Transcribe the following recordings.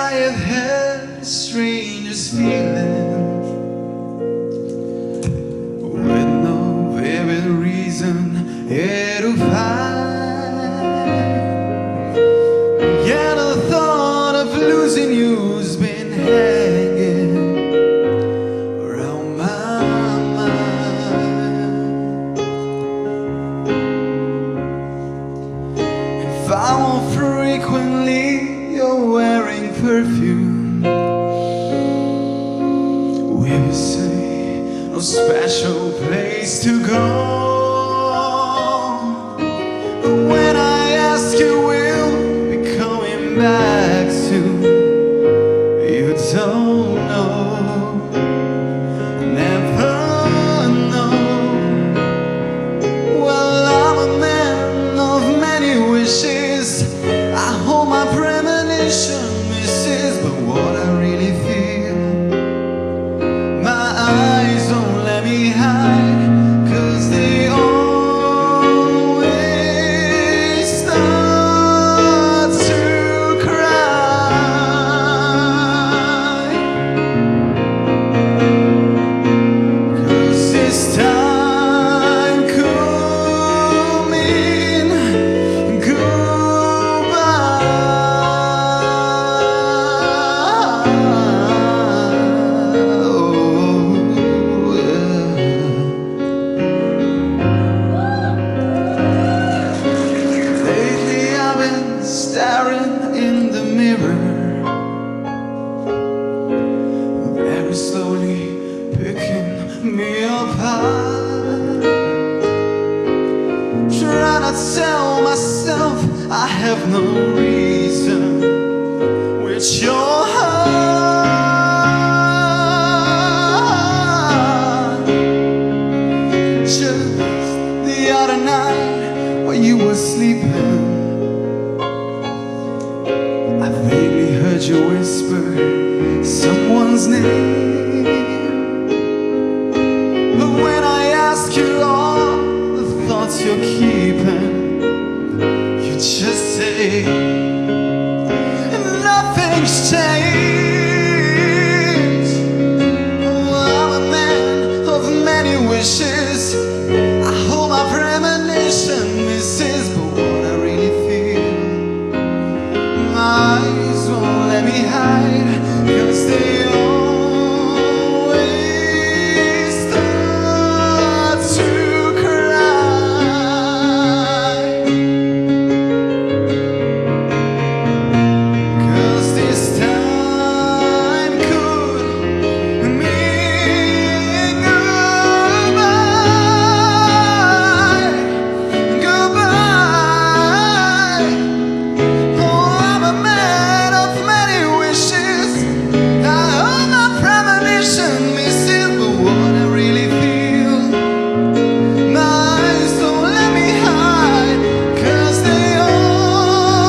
I have had the strangest feeling, with no vivid reason here to find. Yet the thought of losing you's been hanging around my mind. And far more frequently you're wearing perfume. We would say no special place to go. But when I ask you, will be coming back soon, you don't know, never know. Well, I'm a man of many wishes. I hold my premonition misses, but what I really feel, my eyes don't let me hide, 'cause they always start to cry. 'Cause this time could mean staring in the mirror, very slowly picking me apart. Trying to tell myself I have no reason with your heart. Just the other night while you were sleeping, I vaguely heard you whisper someone's name. But when I ask you all the thoughts you're keeping, you just say nothing's changed. Oh, I'm a man of many wishes. I hold my premonition misses, but what I really feel, my eyes won't let me hide, 'cause they always start to cry. 'Cause this time could mean goodbye, goodbye. Oh, I'm a man of many wishes. I hold my premonition misses, but what I really feel, my eyes don't let me hide, 'cause they always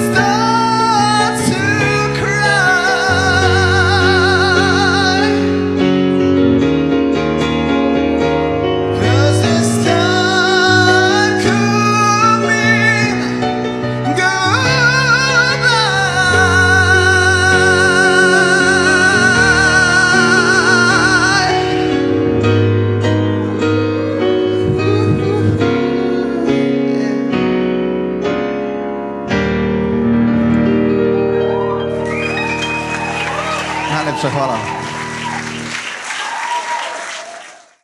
start to cry. 'Cause this time could mean Najlepša hvala.